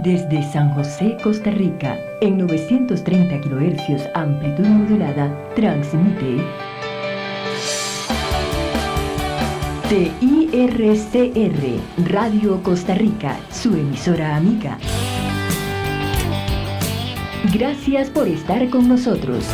Desde San José, Costa Rica, en 930 kHz amplitud modulada, transmite TIRCR, Radio Costa Rica, su emisora amiga. Gracias por estar con nosotros.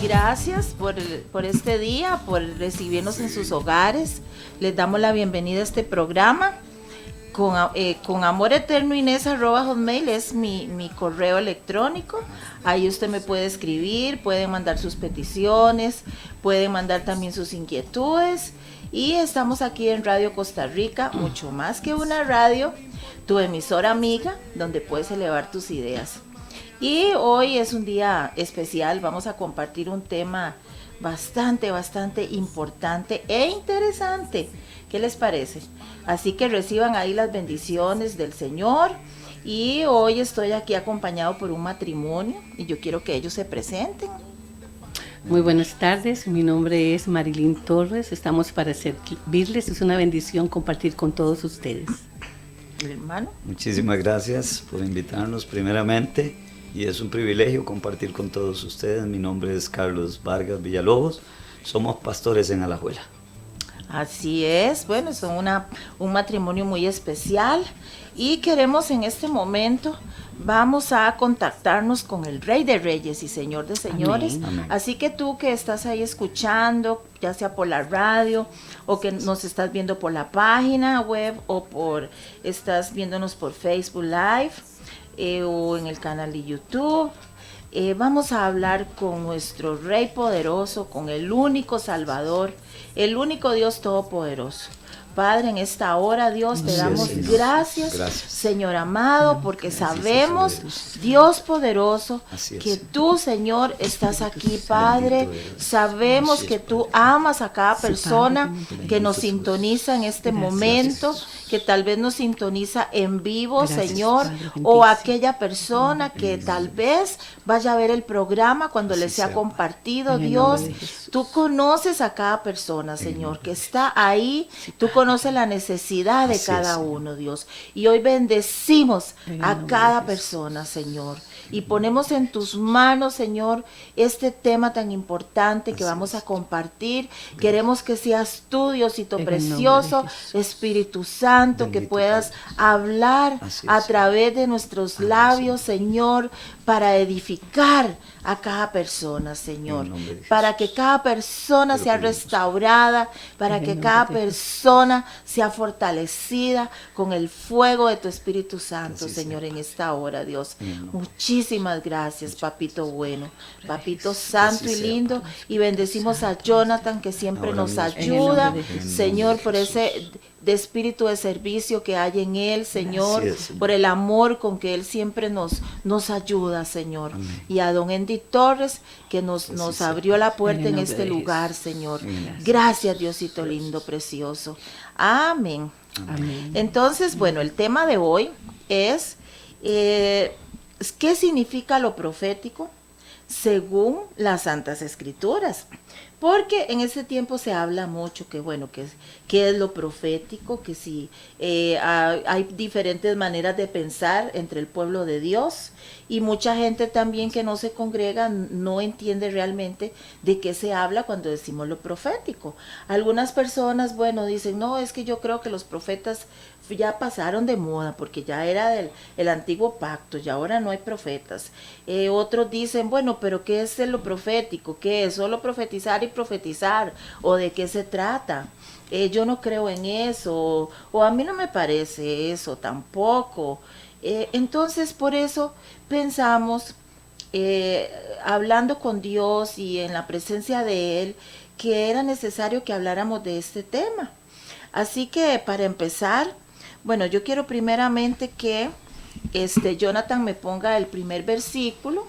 Gracias por este día, por recibirnos en sus hogares. Les damos la bienvenida a este programa. Con amor eterno Inés@hotmail es mi correo electrónico. Ahí usted me puede escribir, puede mandar sus peticiones, puede mandar también sus inquietudes. Y estamos aquí en Radio Costa Rica, mucho más que una radio, tu emisora amiga, donde puedes elevar tus ideas. Y hoy es un día especial, vamos a compartir un tema bastante importante e interesante. ¿Qué les parece? Así que reciban ahí las bendiciones del Señor. Y hoy estoy aquí acompañado por un matrimonio y yo quiero que ellos se presenten. Muy buenas tardes, mi nombre es Marilyn Torres, estamos para servirles, es una bendición compartir con todos ustedes. Hermano. Muchísimas gracias por invitarnos primeramente. Y es un privilegio compartir con todos ustedes. Mi nombre es Carlos Vargas Villalobos. Somos pastores en Alajuela. Así es. Bueno, son un matrimonio muy especial. Y queremos en este momento, vamos a contactarnos con el Rey de Reyes y Señor de Señores. Amén. Amén. Así que tú que estás ahí escuchando, ya sea por la radio o que nos estás viendo por la página web o estás viéndonos por Facebook Live, o en el canal de YouTube, vamos a hablar con nuestro Rey poderoso, con el único Salvador, el único Dios todopoderoso. Padre, en esta hora, Dios, te damos gracias, Señor amado, porque sabemos, Dios poderoso, que tú, Señor, estás aquí, Padre. Sabemos que tú amas a cada persona que nos sintoniza en este momento, que tal vez nos sintoniza en vivo, Señor, o aquella persona que tal vez vaya a ver el programa cuando le sea compartido. Dios, tú conoces a cada persona, Señor, que está ahí. Tú conoces la necesidad de cada uno, Dios. Y hoy bendecimos a cada persona, Señor. Y ponemos en tus manos, Señor, este tema tan importante que vamos a compartir. Queremos que seas tú, Diosito precioso, Espíritu Santo, que puedas hablar a través de nuestros labios, Señor, para edificar a cada persona, Señor, para que cada persona sea restaurada, para que cada persona sea fortalecida con el fuego de tu Espíritu Santo, Señor, en esta hora, Dios. Muchísimas gracias, papito bueno, papito santo y lindo, y bendecimos a Jonathan, que siempre nos ayuda, Señor, por ese de espíritu de servicio que hay en él, Señor, por el amor con que él siempre nos ayuda, Señor. Amén. Y a don Andy Torres, que nos abrió la puerta en este lugar, Señor. Gracias, Diosito lindo, precioso. Amén. Amén. Entonces, bueno, el tema de hoy es ¿qué significa lo profético según las Santas Escrituras? Porque en ese tiempo se habla mucho que, bueno, qué es lo profético, que si hay diferentes maneras de pensar entre el pueblo de Dios, y mucha gente también que no se congrega no entiende realmente de qué se habla cuando decimos lo profético. Algunas personas, bueno, dicen, no, es que yo creo que los profetas ya pasaron de moda porque ya era el antiguo pacto y ahora no hay profetas. Otros dicen, bueno, pero ¿qué es lo profético? ¿Qué es? ¿Solo profetizar y profetizar? ¿O de qué se trata? Yo no creo en eso, o a mí no me parece eso tampoco. Entonces, por eso pensamos hablando con Dios y en la presencia de Él, que era necesario que habláramos de este tema. Así que para empezar, bueno, yo quiero primeramente que Jonathan me ponga el primer versículo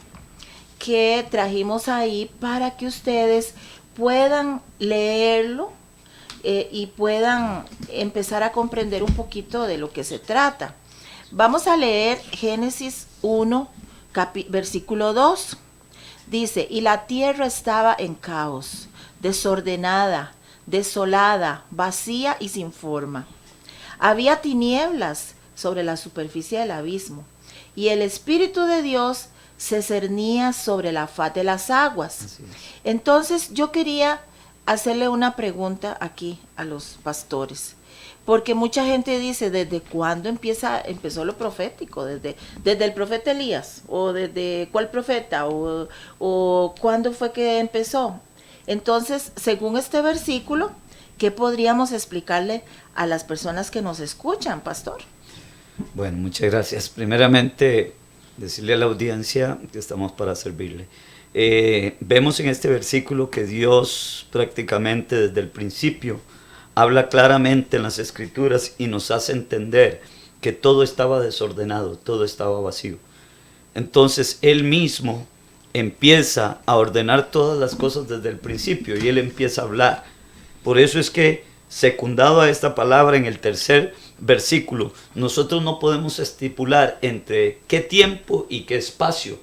que trajimos ahí para que ustedes puedan leerlo y puedan empezar a comprender un poquito de lo que se trata. Vamos a leer Génesis 1, versículo 2. Dice, y la tierra estaba en caos, desordenada, desolada, vacía y sin forma. Había tinieblas sobre la superficie del abismo, y el Espíritu de Dios se cernía sobre la faz de las aguas. Entonces yo quería hacerle una pregunta aquí a los pastores, porque mucha gente dice, ¿desde cuándo empezó lo profético? ¿Desde el profeta Elías? ¿O desde cuál profeta? ¿O cuándo fue que empezó? Entonces, según este versículo, ¿qué podríamos explicarle a las personas que nos escuchan, pastor? Bueno, muchas gracias. Primeramente, decirle a la audiencia que estamos para servirle. Vemos en este versículo que Dios prácticamente desde el principio habla claramente en las Escrituras y nos hace entender que todo estaba desordenado, todo estaba vacío. Entonces Él mismo empieza a ordenar todas las cosas desde el principio y Él empieza a hablar. Por eso es que, secundado a esta palabra en el tercer versículo, nosotros no podemos estipular entre qué tiempo y qué espacio,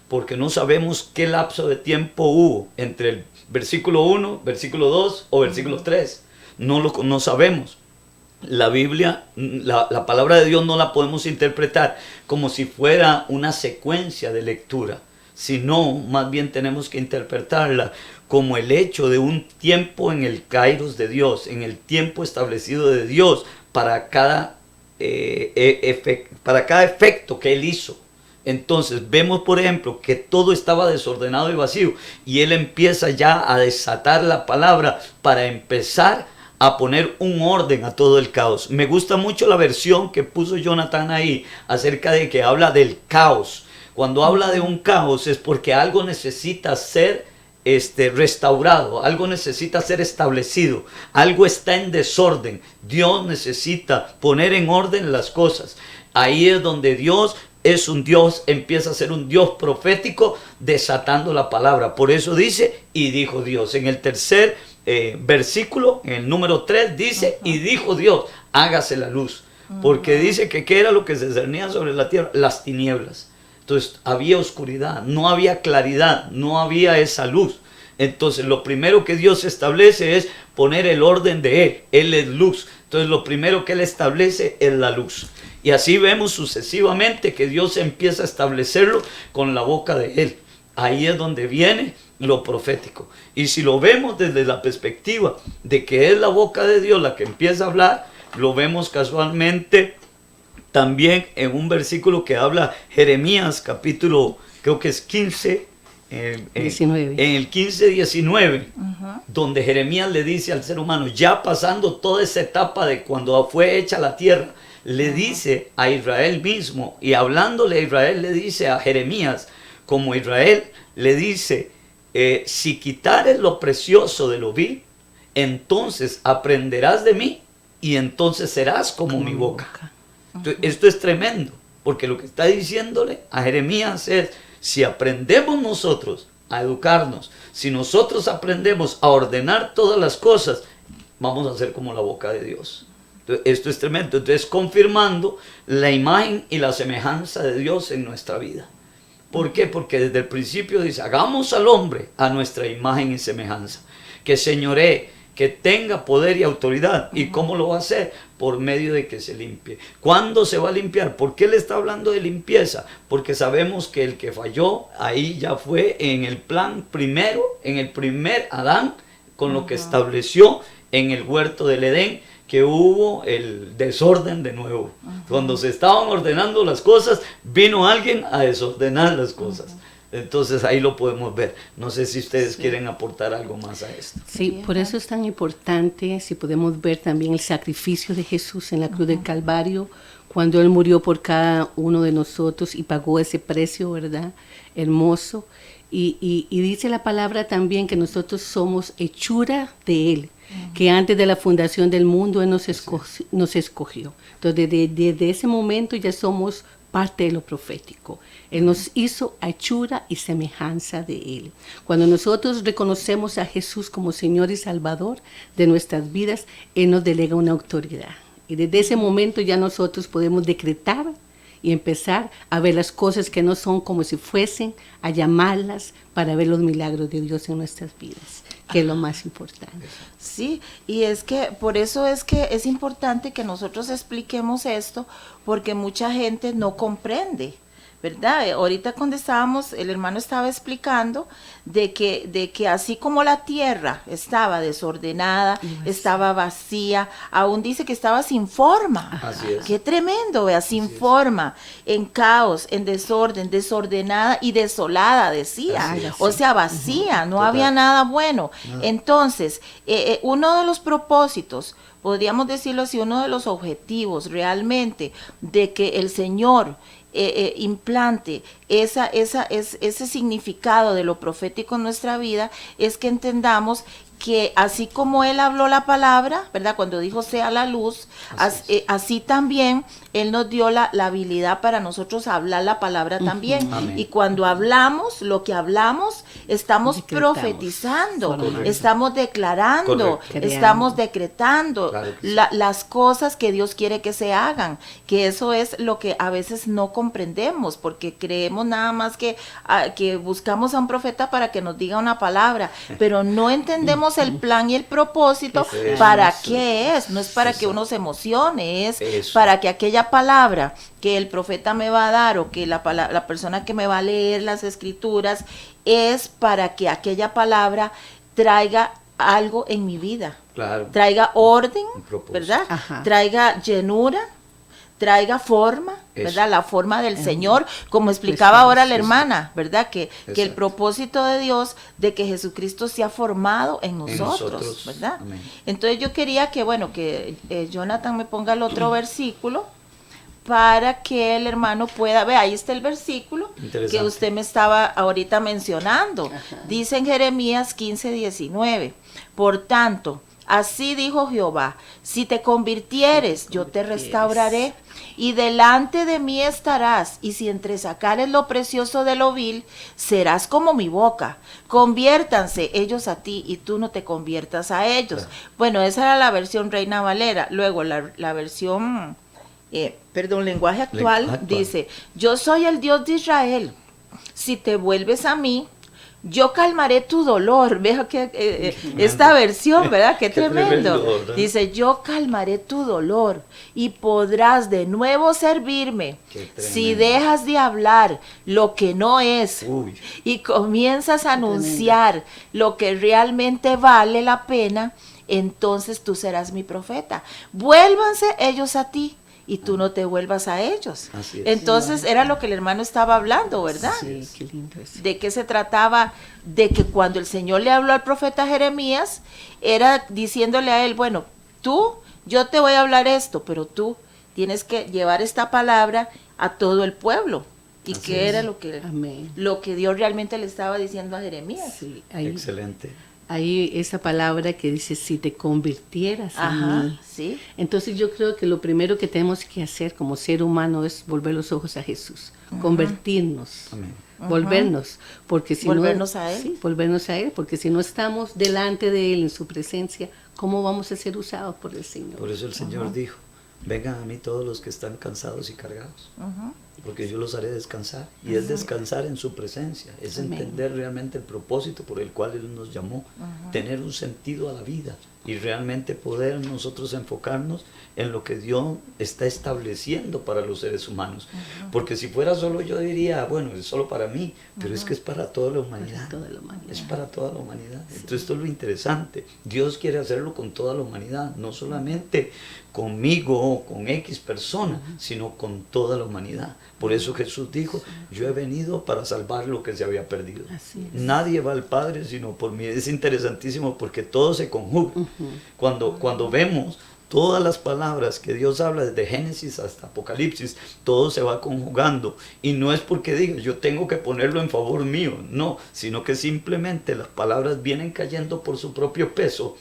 porque no sabemos qué lapso de tiempo hubo entre el versículo 1, versículo 2 o versículo 3. No sabemos. La Biblia, la palabra de Dios no la podemos interpretar como si fuera una secuencia de lectura, sino más bien tenemos que interpretarla como el hecho de un tiempo en el kairos de Dios, en el tiempo establecido de Dios para cada efecto que Él hizo. Entonces vemos, por ejemplo, que todo estaba desordenado y vacío y Él empieza ya a desatar la palabra para empezar a poner un orden a todo el caos. Me gusta mucho la versión que puso Jonathan ahí acerca de que habla del caos. Cuando habla de un caos es porque algo necesita ser restaurado, algo necesita ser establecido, algo está en desorden. Dios necesita poner en orden las cosas. Ahí es donde Dios es un Dios, empieza a ser un Dios profético desatando la palabra. Por eso dice, y dijo Dios. En el tercer versículo, en el número 3 dice, y dijo Dios, hágase la luz. Porque dice que ¿qué era lo que se cernía sobre la tierra? Las tinieblas. Entonces había oscuridad, no había claridad, no había esa luz. Entonces lo primero que Dios establece es poner el orden de Él. Él es luz. Entonces lo primero que Él establece es la luz. Y así vemos sucesivamente que Dios empieza a establecerlo con la boca de Él. Ahí es donde viene lo profético. Y si lo vemos desde la perspectiva de que es la boca de Dios la que empieza a hablar, lo vemos casualmente también en un versículo que habla Jeremías, capítulo, creo que es 15, 19. En el 15-19, donde Jeremías le dice al ser humano, ya pasando toda esa etapa de cuando fue hecha la tierra, le dice a Israel mismo, y hablándole a Israel le dice a Jeremías, como Israel le dice, si quitares lo precioso de lo vil, entonces aprenderás de mí y entonces serás como mi boca. Entonces, esto es tremendo, porque lo que está diciéndole a Jeremías es, si aprendemos nosotros a educarnos, si nosotros aprendemos a ordenar todas las cosas, vamos a ser como la boca de Dios. Entonces, esto es tremendo. Entonces, confirmando la imagen y la semejanza de Dios en nuestra vida. ¿Por qué? Porque desde el principio dice, hagamos al hombre a nuestra imagen y semejanza, que señoree, que tenga poder y autoridad. ¿Y cómo lo va a hacer? Por medio de que se limpie. ¿Cuándo se va a limpiar? ¿Por qué le está hablando de limpieza? Porque sabemos que el que falló ahí ya fue en el plan primero, en el primer Adán, con lo que estableció en el huerto del Edén, que hubo el desorden de nuevo. Cuando se estaban ordenando las cosas, vino alguien a desordenar las cosas. Entonces ahí lo podemos ver. No sé si ustedes quieren aportar algo más a esto. Sí, por eso es tan importante, si podemos ver también el sacrificio de Jesús en la cruz del Calvario, cuando Él murió por cada uno de nosotros y pagó ese precio, ¿verdad? hermoso. Y dice la palabra también que nosotros somos hechura de Él, que antes de la fundación del mundo Él nos escogió. Entonces, desde ese momento ya somos parte de lo profético. Él nos hizo hechura y semejanza de Él. Cuando nosotros reconocemos a Jesús como Señor y Salvador de nuestras vidas, Él nos delega una autoridad. Y desde ese momento ya nosotros podemos decretar y empezar a ver las cosas que no son como si fuesen, a llamarlas para ver los milagros de Dios en nuestras vidas, que es lo más importante. Sí, y es que por eso es que es importante que nosotros expliquemos esto, porque mucha gente no comprende, ¿verdad? Ahorita cuando estábamos, el hermano estaba explicando de que así como la tierra estaba desordenada, estaba vacía, aún dice que estaba sin forma. Así es. Qué tremendo, vea, sin forma, en caos, en desorden, desordenada y desolada, decía. Así es. O sea, vacía, no Total. había nada bueno. Nada. Entonces, uno de los propósitos, podríamos decirlo así, uno de los objetivos realmente de que el Señor implante ese significado de lo profético en nuestra vida, es que entendamos que así como Él habló la palabra, ¿verdad? Cuando dijo sea la luz, así también Él nos dio la habilidad para nosotros hablar la palabra también. Amén. Y cuando hablamos, lo que hablamos, estamos Decretamos. profetizando, Correcto. estamos declarando, Correcto. estamos decretando Claro que sí. las cosas que Dios quiere que se hagan, que eso es lo que a veces no comprendemos, porque creemos nada más que buscamos a un profeta para que nos diga una palabra, pero no entendemos el plan y el propósito Eso. para qué es. No es para que uno se emocione, es Eso. para que aquella palabra que el profeta me va a dar, o que la persona que me va a leer las escrituras, es para que aquella palabra traiga algo en mi vida, Claro. traiga orden, Un propósito. ¿verdad? Ajá. Traiga llenura, traiga forma, Eso. ¿verdad? La forma del Señor, como explicaba ahora la Eso. hermana, ¿verdad? Que el Exacto. propósito de Dios, de que Jesucristo se ha formado en nosotros, nosotros. ¿verdad? Amén. Entonces yo quería que, bueno, que Jonathan me ponga el otro versículo, para que el hermano pueda ver, ahí está el versículo Interesante. que usted me estaba ahorita mencionando. Dice en Jeremías 15:19, por tanto, así dijo Jehová, si te convirtieres, yo te restauraré, y delante de mí estarás, y si entresacares lo precioso de lo vil, serás como mi boca. Conviértanse ellos a ti, y tú no te conviertas a ellos. Claro. Bueno, esa era la versión Reina Valera. Luego la versión, lenguaje actual, Lenguaje actual. dice, yo soy el Dios de Israel, si te vuelves a mí, yo calmaré tu dolor. Vea que esta versión, ¿verdad? Qué tremendo. ¿Verdad? Dice, yo calmaré tu dolor y podrás de nuevo servirme Qué si tremendo. dejas de hablar lo que no es Uy. y comienzas a anunciar lo que realmente vale la pena. Entonces tú serás mi profeta. Vuélvanse ellos a ti y tú no te vuelvas a ellos. Así es. Entonces era lo que el hermano estaba hablando, ¿verdad? Sí, qué lindo eso. De qué se trataba, de que cuando el Señor le habló al profeta Jeremías, era diciéndole a él, bueno, yo te voy a hablar esto, pero tú tienes que llevar esta palabra a todo el pueblo. ¿Y Así qué es. era Amén. lo que Dios realmente le estaba diciendo a Jeremías? Sí, ahí, Excelente. hay esa palabra que dice, si te convirtieras a Ajá, mí. sí. Entonces yo creo que lo primero que tenemos que hacer como ser humano es volver los ojos a Jesús, convertirnos, Amén. volvernos, porque si Volvernos no, a Él. sí, volvernos a Él, porque si no estamos delante de Él en su presencia, ¿cómo vamos a ser usados por el Señor? Por eso el Señor dijo, vengan a mí todos los que están cansados y cargados, porque yo los haré descansar. Y es descansar en su presencia, es Amén. entender realmente el propósito por el cual Él nos llamó, tener un sentido a la vida y realmente poder nosotros enfocarnos en lo que Dios está estableciendo para los seres humanos. Porque si fuera solo, yo diría, bueno, es solo para mí, pero es que es para toda la humanidad. Para toda la humanidad. Es para toda la humanidad. Entonces esto es lo interesante. Dios quiere hacerlo con toda la humanidad, no solamente conmigo o con X persona, sino con toda la humanidad. Por eso Jesús dijo, yo he venido para salvar lo que se había perdido. Así es. Nadie va al Padre sino por mí. Es interesantísimo porque todo se conjuga. Cuando vemos Todas las palabras que Dios habla desde Génesis hasta Apocalipsis, todo se va conjugando. Y no es porque diga, yo tengo que ponerlo en favor mío, no, sino que simplemente las palabras vienen cayendo por su propio peso,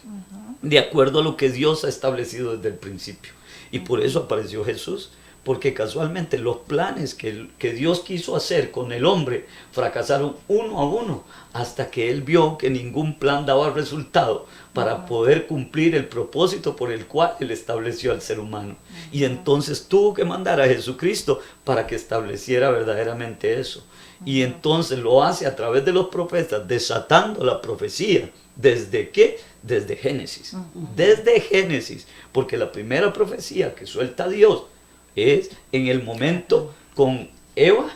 de acuerdo a lo que Dios ha establecido desde el principio. Y por eso apareció Jesús, porque casualmente los planes que Dios quiso hacer con el hombre fracasaron uno a uno, hasta que Él vio que ningún plan daba resultado para poder cumplir el propósito por el cual Él estableció al ser humano. Y entonces tuvo que mandar a Jesucristo para que estableciera verdaderamente eso. Y entonces lo hace a través de los profetas, desatando la profecía. ¿Desde qué? Desde Génesis. Desde Génesis. Porque la primera profecía que suelta Dios es en el momento con Eva,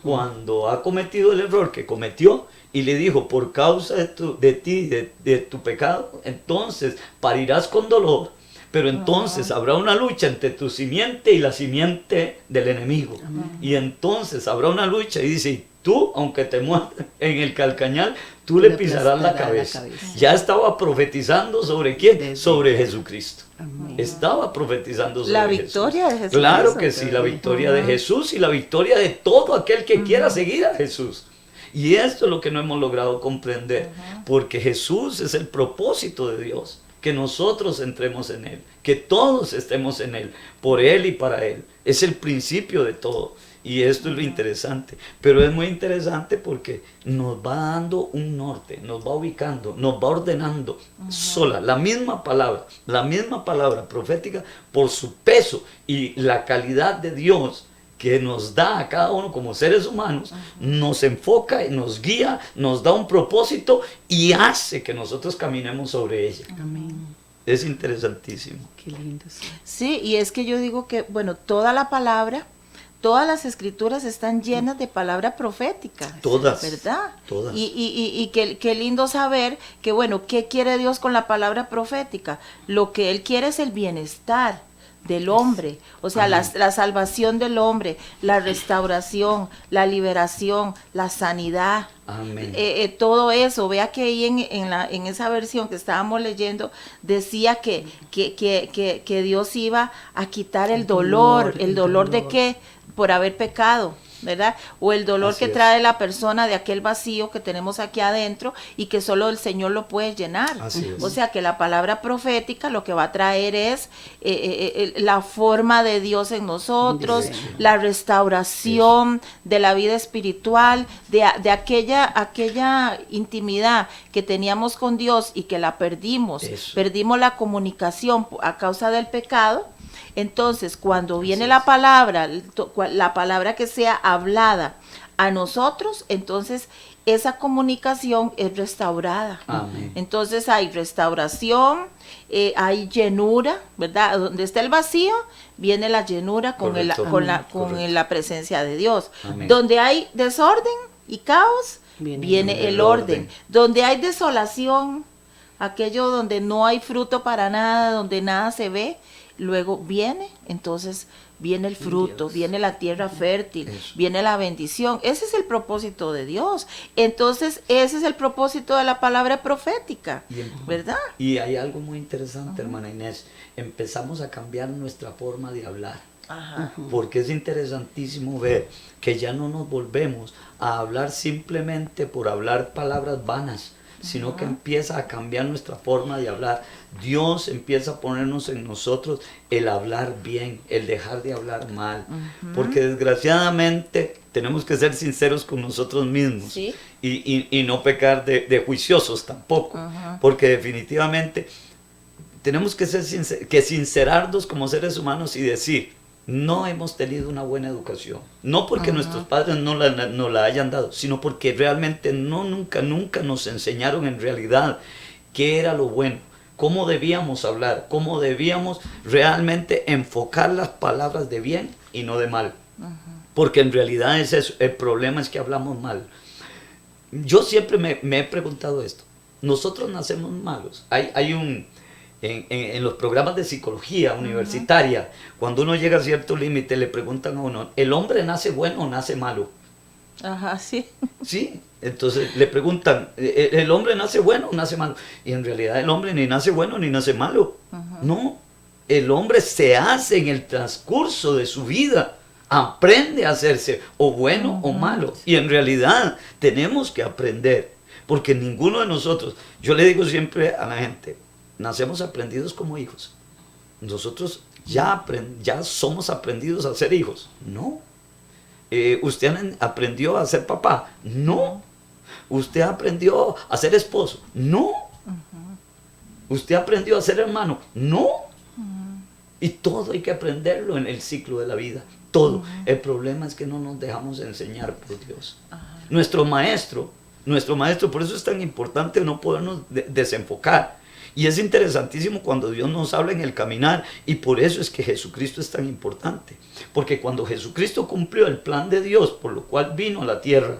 cuando ha cometido el error que cometió, y le dijo, por causa de tu pecado, entonces parirás con dolor, pero entonces habrá una lucha entre tu simiente y la simiente del enemigo. Y entonces habrá una lucha, y dice, tú, aunque te mueras en el calcañal, tú le pisarás la cabeza. Ya estaba profetizando ¿sobre quién? Sobre Jesucristo. Amén. Estaba profetizando sobre La victoria de Jesús. Claro que sí, la victoria de Jesús y la victoria de todo aquel que quiera seguir a Jesús. Y esto es lo que no hemos logrado comprender, porque Jesús es el propósito de Dios, que nosotros entremos en Él, que todos estemos en Él, por Él y para Él. Es el principio de todo. Y esto es lo interesante, pero es muy interesante porque nos va dando un norte, nos va ubicando, nos va ordenando sola, la misma palabra profética, por su peso y la calidad de Dios que nos da a cada uno como seres humanos, nos enfoca y nos guía, nos da un propósito y hace que nosotros caminemos sobre ella. Amén. Es interesantísimo. Qué lindo. Sí. Sí, y es que yo digo que, bueno, toda la palabra, todas las escrituras están llenas de palabra profética. Todas. ¿Verdad? Todas. Y qué lindo saber que, bueno, ¿qué quiere Dios con la palabra profética? Lo que Él quiere es el bienestar del hombre, o sea, la salvación del hombre, la restauración, la liberación, la sanidad. Amén. Todo eso. Vea que ahí en esa versión que estábamos leyendo decía que Dios iba a quitar el dolor. ¿El dolor de qué? Por haber pecado, ¿verdad? O el dolor Así que es. trae la persona de aquel vacío que tenemos aquí adentro y que solo el Señor lo puede llenar. Así es. O sea que la palabra profética lo que va a traer es la forma de Dios en nosotros, Sí. la restauración de la vida espiritual, de aquella intimidad que teníamos con Dios y que la perdimos. Eso. Perdimos la comunicación a causa del pecado. Entonces, cuando viene la palabra que sea hablada a nosotros, entonces esa comunicación es restaurada. Amén. Entonces hay restauración, hay llenura, ¿verdad? Donde está el vacío, viene la llenura con Correcto. Correcto. la presencia de Dios. Amén. Donde hay desorden y caos, viene el orden. orden. Donde hay desolación, aquello donde no hay fruto para nada, donde nada se ve, luego viene el fruto, Dios. viene la tierra fértil, Eso. viene la bendición. Ese es el propósito de Dios. Entonces, ese es el propósito de la palabra profética, ¿verdad? Y hay algo muy interesante, hermana Inés. Empezamos a cambiar nuestra forma de hablar. Ajá. Porque es interesantísimo ver que ya no nos volvemos a hablar simplemente por hablar palabras vanas, sino que empieza a cambiar nuestra forma de hablar. Dios empieza a ponernos en nosotros el hablar bien, el dejar de hablar mal, porque desgraciadamente tenemos que ser sinceros con nosotros mismos. Sí. y no pecar de juiciosos tampoco, porque definitivamente tenemos que sincerarnos como seres humanos y decir, no hemos tenido una buena educación, no porque nuestros padres no la hayan dado, sino porque realmente nunca nos enseñaron en realidad qué era lo bueno, cómo debíamos hablar, cómo debíamos realmente enfocar las palabras de bien y no de mal, porque en realidad es eso, el problema es que hablamos mal. Yo siempre me he preguntado esto, nosotros nacemos malos, hay un... En los programas de psicología universitaria, cuando uno llega a cierto límite, le preguntan a uno, ¿el hombre nace bueno o nace malo? Ajá, sí. Sí, entonces le preguntan, ¿el hombre nace bueno o nace malo? Y en realidad el hombre ni nace bueno ni nace malo. No, el hombre se hace en el transcurso de su vida. Aprende a hacerse o bueno o malo. Y en realidad tenemos que aprender. Porque ninguno de nosotros, yo le digo siempre a la gente, nacemos aprendidos como hijos. Nosotros ya somos aprendidos a ser hijos. No. ¿Usted aprendió a ser papá? No. ¿Usted aprendió a ser esposo? No. ¿Usted aprendió a ser hermano? No. Y todo hay que aprenderlo en el ciclo de la vida. Todo. El problema es que no nos dejamos enseñar por Dios. Nuestro maestro, por eso es tan importante no podernos desenfocar. Y es interesantísimo cuando Dios nos habla en el caminar, y por eso es que Jesucristo es tan importante. Porque cuando Jesucristo cumplió el plan de Dios, por lo cual vino a la tierra,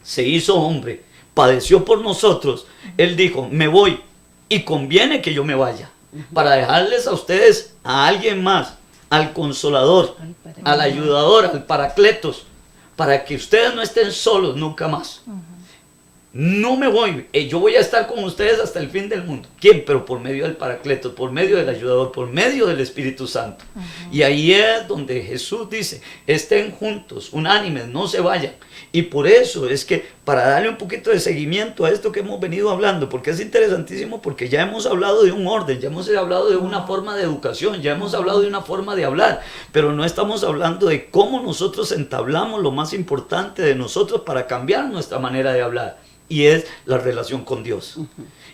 se hizo hombre, padeció por nosotros, Él dijo, me voy, y conviene que yo me vaya, para dejarles a ustedes a alguien más, al Consolador, al Ayudador, al Paracletos, para que ustedes no estén solos nunca más. No me voy, yo voy a estar con ustedes hasta el fin del mundo. ¿Quién? Pero por medio del Paracleto, por medio del Ayudador, por medio del Espíritu Santo. Y ahí es donde Jesús dice, estén juntos, unánimes, no se vayan. Y por eso es que, para darle un poquito de seguimiento a esto que hemos venido hablando, porque es interesantísimo, porque ya hemos hablado de un orden, ya hemos hablado de una forma de educación, ya hemos hablado de una forma de hablar, pero no estamos hablando de cómo nosotros entablamos lo más importante de nosotros para cambiar nuestra manera de hablar. Y es la relación con Dios.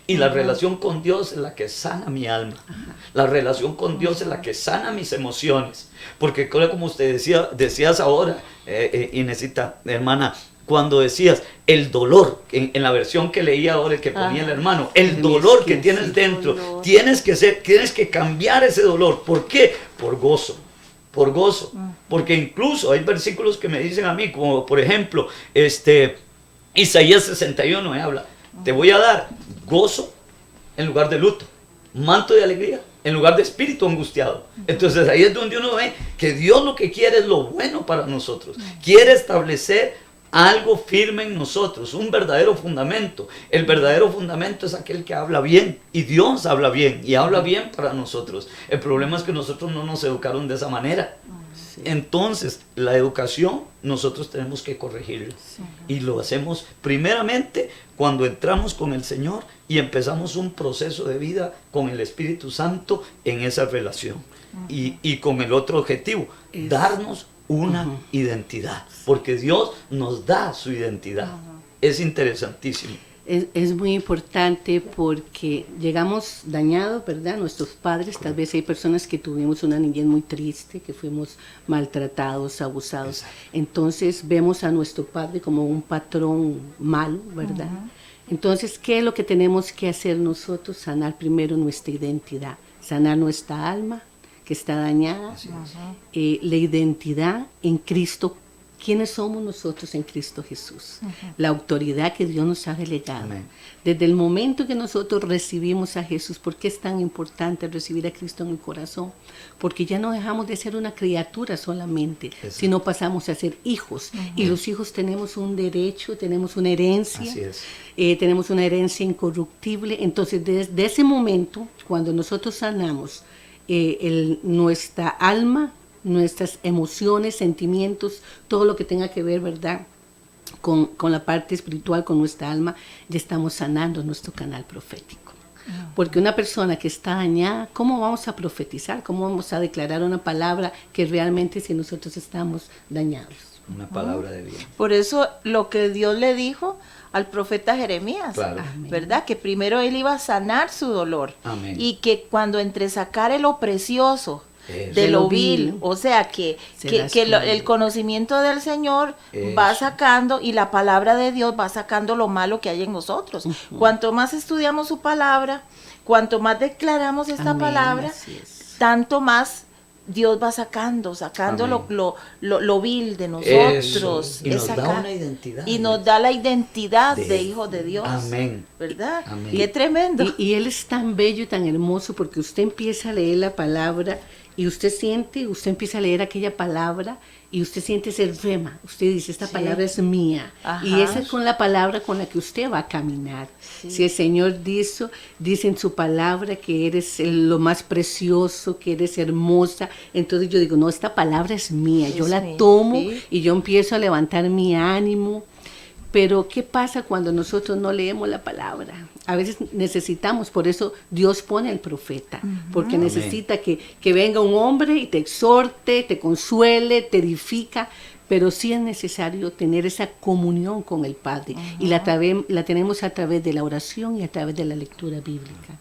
Y la relación con Dios es la que sana mi alma. La relación con Dios es la que sana mis emociones. Porque como usted decías ahora, Inesita, hermana, cuando decías el dolor, en la versión que leía ahora, que ponía el hermano, el dolor que tienes dentro, tienes que cambiar ese dolor. ¿Por qué? Por gozo. Por gozo. Porque incluso hay versículos que me dicen a mí, como por ejemplo, Isaías 61 habla, te voy a dar gozo en lugar de luto, manto de alegría en lugar de espíritu angustiado. Entonces ahí es donde uno ve que Dios lo que quiere es lo bueno para nosotros. Quiere establecer algo firme en nosotros, un verdadero fundamento. El verdadero fundamento es aquel que habla bien, y Dios habla bien, y habla bien para nosotros. El problema es que nosotros no nos educaron de esa manera. Entonces, la educación nosotros tenemos que corregirla. Y lo hacemos primeramente cuando entramos con el Señor y empezamos un proceso de vida con el Espíritu Santo en esa relación. Y con el otro objetivo, darnos una identidad. Porque Dios nos da su identidad. Es interesantísimo. Es muy importante porque llegamos dañados, ¿verdad? Nuestros padres, tal vez hay personas que tuvimos una niñez muy triste, que fuimos maltratados, abusados. Exacto. Entonces vemos a nuestro padre como un patrón malo, ¿verdad? Entonces, ¿qué es lo que tenemos que hacer nosotros? Sanar primero nuestra identidad, sanar nuestra alma que está dañada, la identidad en Cristo. ¿Quiénes somos nosotros en Cristo Jesús? La autoridad que Dios nos ha delegado. Amén. Desde el momento que nosotros recibimos a Jesús, ¿por qué es tan importante recibir a Cristo en el corazón? Porque ya no dejamos de ser una criatura solamente, sino pasamos a ser hijos. Y los hijos tenemos un derecho, tenemos una herencia. Así es. Tenemos una herencia incorruptible. Entonces, desde ese momento, cuando nosotros sanamos nuestra alma, nuestras emociones, sentimientos, todo lo que tenga que ver, ¿verdad?, con la parte espiritual, con nuestra alma, ya estamos sanando nuestro canal profético. Porque una persona que está dañada, ¿cómo vamos a profetizar? ¿Cómo vamos a declarar una palabra que realmente si nosotros estamos dañados? Una palabra de bien. Por eso lo que Dios le dijo al profeta Jeremías, claro, ¿verdad? Que primero él iba a sanar su dolor. Amén. Y que cuando entresacara lo precioso de lo vil, o sea que el conocimiento del Señor va sacando, y la palabra de Dios va sacando lo malo que hay en nosotros. Cuanto más estudiamos su palabra, cuanto más declaramos esta palabra, tanto más Dios va sacando lo vil de nosotros. Y nos da una identidad. Y nos da la identidad de hijo de Dios. Amén. ¿Verdad? Amén. Qué tremendo. Y Él es tan bello y tan hermoso porque usted empieza a leer la palabra y usted siente, usted empieza a leer aquella palabra y usted siente ese rema, usted dice, esta palabra es mía. Ajá. Y esa es con la palabra con la que usted va a caminar. Sí. Si el Señor dice en su palabra que eres lo más precioso, que eres hermosa, entonces yo digo, no, esta palabra es mía, yo la mía, tomo sí. y yo empiezo a levantar mi ánimo. Pero ¿qué pasa cuando nosotros no leemos la palabra? A veces necesitamos, por eso Dios pone al profeta, porque necesita que venga un hombre y te exhorte, te consuele, te edifica, pero sí es necesario tener esa comunión con el Padre, y la tenemos a través de la oración y a través de la lectura bíblica.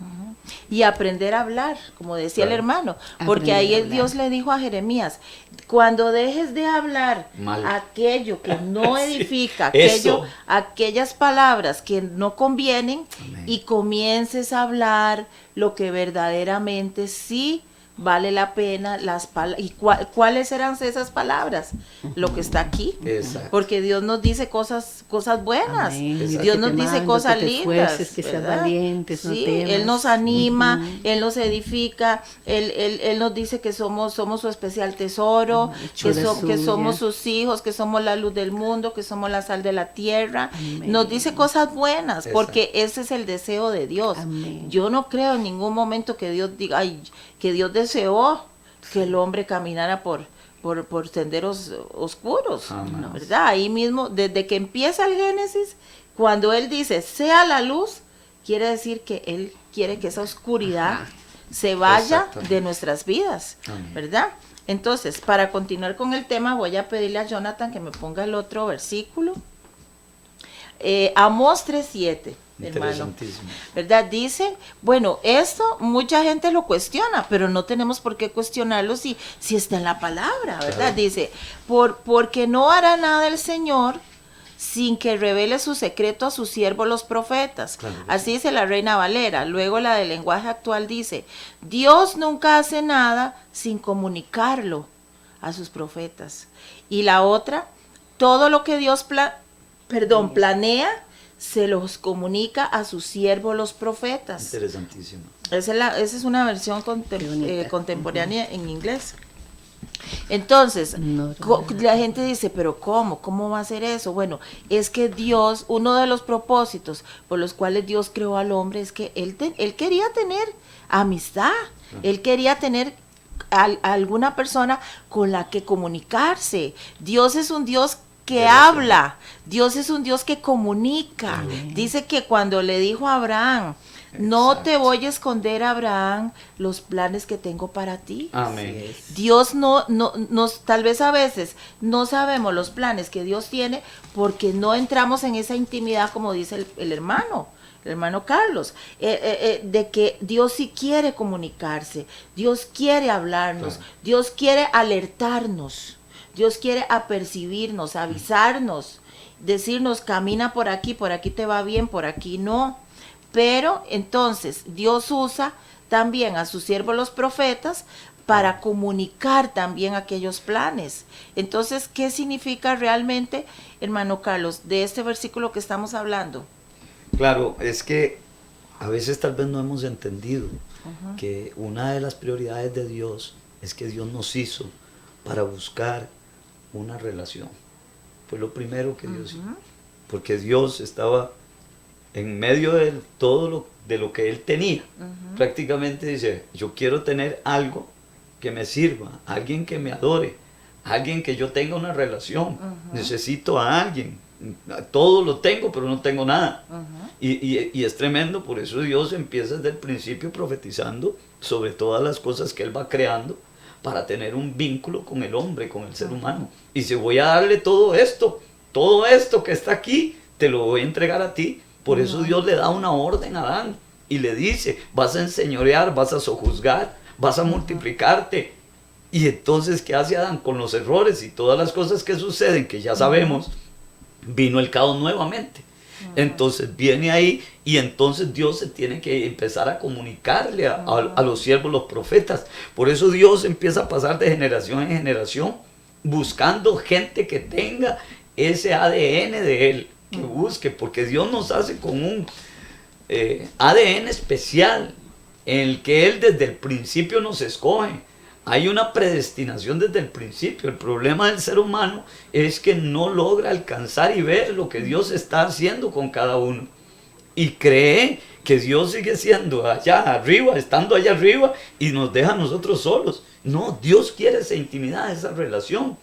Y aprender a hablar, como decía el hermano, porque Aprender ahí a hablar. Dios le dijo a Jeremías, cuando dejes de hablar Mal. aquello que no Sí, edifica, eso. aquellas palabras que no convienen, Amén. y comiences a hablar lo que verdaderamente sí vale la pena, ¿y cuáles serán esas palabras? Lo que está aquí. Exacto. Porque Dios nos dice cosas buenas. Amén. Exacto. Dios Que nos te dice mando, cosas que te lindas. esfuerces, que seas ¿verdad? valientes, no Sí, temas. Él nos anima, Él nos edifica, Él nos dice que somos su especial tesoro, hechura que suya. somos sus hijos, que somos la luz del mundo, que somos la sal de la tierra. Amén. Nos dice cosas buenas, Exacto. porque ese es el deseo de Dios. Amén. Yo no creo en ningún momento que Dios diga, que Dios deseó que el hombre caminara por senderos oscuros, Jamás. ¿verdad? Ahí mismo, desde que empieza el Génesis, cuando Él dice, sea la luz, quiere decir que Él quiere que esa oscuridad se vaya Exactamente. de nuestras vidas, Amén. ¿verdad? Entonces, para continuar con el tema, voy a pedirle a Jonathan que me ponga el otro versículo. Amós 3:7. Hermano, Interesantísimo. ¿verdad? Dice, bueno, esto mucha gente lo cuestiona, pero no tenemos por qué cuestionarlo si está en la palabra, ¿verdad? Claro. Dice, porque no hará nada el Señor sin que revele su secreto a sus siervos los profetas. Claro. Así dice la Reina Valera. Luego la del lenguaje actual dice, Dios nunca hace nada sin comunicarlo a sus profetas. Y la otra, todo lo que Dios planea, se los comunica a sus siervos los profetas. Interesantísimo. Esa es una versión Qué bonita. contemporánea en inglés. Entonces, No, la gente dice, pero ¿cómo va a ser eso? Bueno, es que Dios, uno de los propósitos por los cuales Dios creó al hombre es que él quería tener amistad, él quería tener alguna persona con la que comunicarse. Dios es un Dios que habla, Dios es un Dios que comunica. Amén. Dice que cuando le dijo a Abraham, no Exacto. te voy a esconder, Abraham, los planes que tengo para ti. Amén. Dios tal vez a veces no sabemos los planes que Dios tiene porque no entramos en esa intimidad, como dice el hermano Carlos, de que Dios sí quiere comunicarse, Dios quiere hablarnos, Claro. Dios quiere alertarnos, Dios quiere apercibirnos, avisarnos, decirnos, camina por aquí te va bien, por aquí no. Pero entonces Dios usa también a sus siervos los profetas para comunicar también aquellos planes. Entonces, ¿qué significa realmente, hermano Carlos, de este versículo que estamos hablando? Claro, es que a veces tal vez no hemos entendido que una de las prioridades de Dios es que Dios nos hizo para buscar una relación. Fue lo primero que Dios hizo. Porque Dios estaba en medio de todo lo que Él tenía. Prácticamente dice, yo quiero tener algo que me sirva, alguien que me adore, alguien que yo tenga una relación. Necesito a alguien. Todo lo tengo, pero no tengo nada. Y es tremendo, por eso Dios empieza desde el principio profetizando sobre todas las cosas que Él va creando para tener un vínculo con el hombre, con el ser humano. Y si voy a darle todo esto que está aquí, te lo voy a entregar a ti. Por eso Dios le da una orden a Adán y le dice, vas a enseñorear, vas a sojuzgar, vas a multiplicarte. Y entonces, ¿qué hace Adán? Con los errores y todas las cosas que suceden, que ya sabemos, vino el caos nuevamente. Entonces viene ahí y entonces Dios se tiene que empezar a comunicarle a los siervos, los profetas. Por eso Dios empieza a pasar de generación en generación buscando gente que tenga ese ADN de Él, que busque, porque Dios nos hace con un ADN especial en el que Él desde el principio nos escoge. Hay una predestinación desde el principio. El problema del ser humano es que no logra alcanzar y ver lo que Dios está haciendo con cada uno. Y cree que Dios sigue siendo allá arriba, estando allá arriba, y nos deja a nosotros solos. No, Dios quiere esa intimidad, esa relación.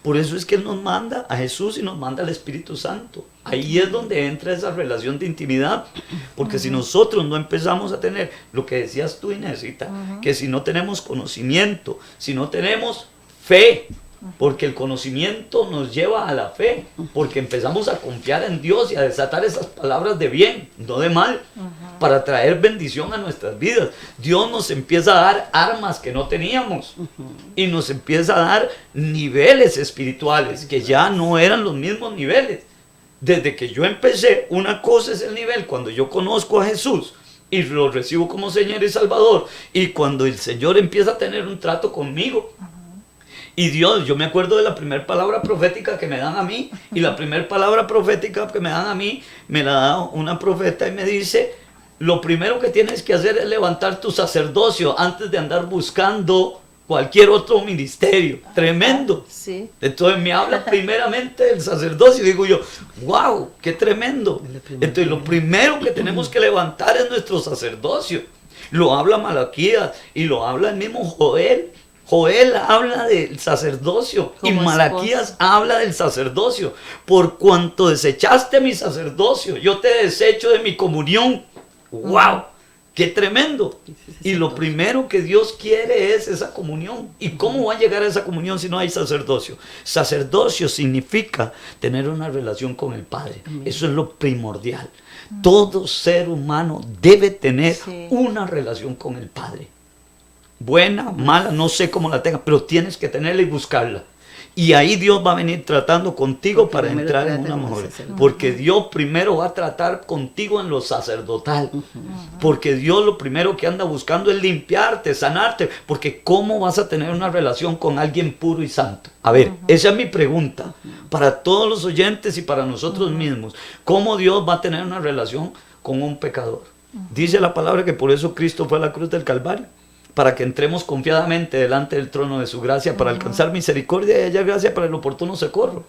Por eso es que Él nos manda a Jesús y nos manda al Espíritu Santo. Ahí es donde entra esa relación de intimidad. Porque si nosotros no empezamos a tener lo que decías tú, Inesita, que si no tenemos conocimiento, si no tenemos fe, porque el conocimiento nos lleva a la fe, porque empezamos a confiar en Dios y a desatar esas palabras de bien, no de mal, para traer bendición a nuestras vidas. Dios nos empieza a dar armas que no teníamos y nos empieza a dar niveles espirituales que ya no eran los mismos niveles. Desde que yo empecé, una cosa es el nivel cuando yo conozco a Jesús y lo recibo como Señor y Salvador, y cuando el Señor empieza a tener un trato conmigo. Y Dios, yo me acuerdo de la primera palabra profética que me dan a mí, y la primera palabra profética que me dan a mí, me la da una profeta y me dice, lo primero que tienes que hacer es levantar tu sacerdocio antes de andar buscando cualquier otro ministerio. Tremendo. Sí. Entonces me habla primeramente del sacerdocio, y digo yo, wow, qué tremendo. Entonces lo primero que tenemos que levantar es nuestro sacerdocio. Lo habla Malaquías y lo habla el mismo Joel. Joel habla del sacerdocio y Malaquías habla del sacerdocio. Por cuanto desechaste mi sacerdocio, yo te desecho de mi comunión. ¡Wow! ¡Qué tremendo! Y lo primero que Dios quiere es esa comunión. ¿Y cómo va a llegar a esa comunión si no hay sacerdocio? Sacerdocio significa tener una relación con el Padre. Eso es lo primordial. Todo ser humano debe tener una relación con el Padre. Buena, mala, no sé cómo la tengas, pero tienes que tenerla y buscarla. Y ahí Dios va a venir tratando contigo para entrar en una mejor. Porque Dios primero va a tratar contigo en lo sacerdotal. Porque Dios lo primero que anda buscando es limpiarte, sanarte. Porque ¿cómo vas a tener una relación con alguien puro y santo? A ver, esa es mi pregunta para todos los oyentes y para nosotros mismos. ¿Cómo Dios va a tener una relación con un pecador? Dice la palabra que por eso Cristo fue a la cruz del Calvario, para que entremos confiadamente delante del trono de su gracia, para alcanzar misericordia y hallar gracia para el oportuno socorro.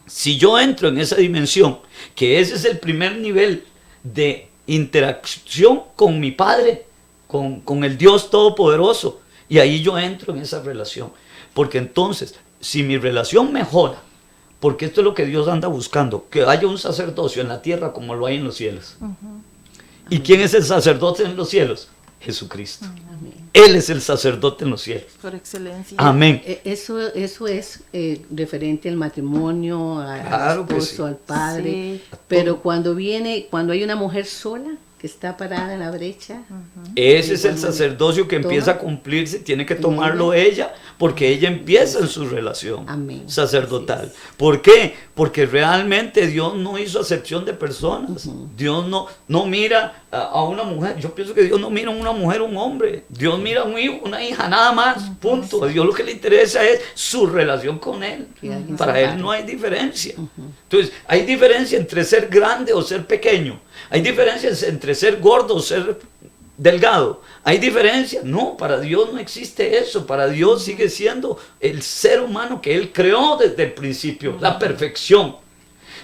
Si yo entro en esa dimensión, que ese es el primer nivel de interacción con mi Padre, con el Dios Todopoderoso, y ahí yo entro en esa relación. Porque entonces, si mi relación mejora, porque esto es lo que Dios anda buscando, que haya un sacerdocio en la tierra como lo hay en los cielos. ¿Y quién es el sacerdote en los cielos? Jesucristo. Él es el sacerdote en los cielos. Por excelencia. Amén. Eso es referente al matrimonio, al esposo, al padre. Sí. Pero cuando hay una mujer sola que está parada en la brecha. Ese es el sacerdocio que empieza a cumplirse, tiene que tomarlo ella, porque ella empieza en su relación sacerdotal. ¿Por qué? Porque realmente Dios no hizo acepción de personas. Dios no mira a una mujer. Yo pienso que Dios no mira a una mujer o un hombre. Dios mira a un hijo, una hija, nada más. Punto. A Dios lo que le interesa es su relación con Él. Para Él no hay diferencia. Entonces, hay diferencia entre ser grande o ser pequeño. Hay diferencias entre ser gordo o ser delgado. ¿Hay diferencia? No, para Dios no existe eso. Para Dios sigue siendo el ser humano que Él creó desde el principio, la perfección.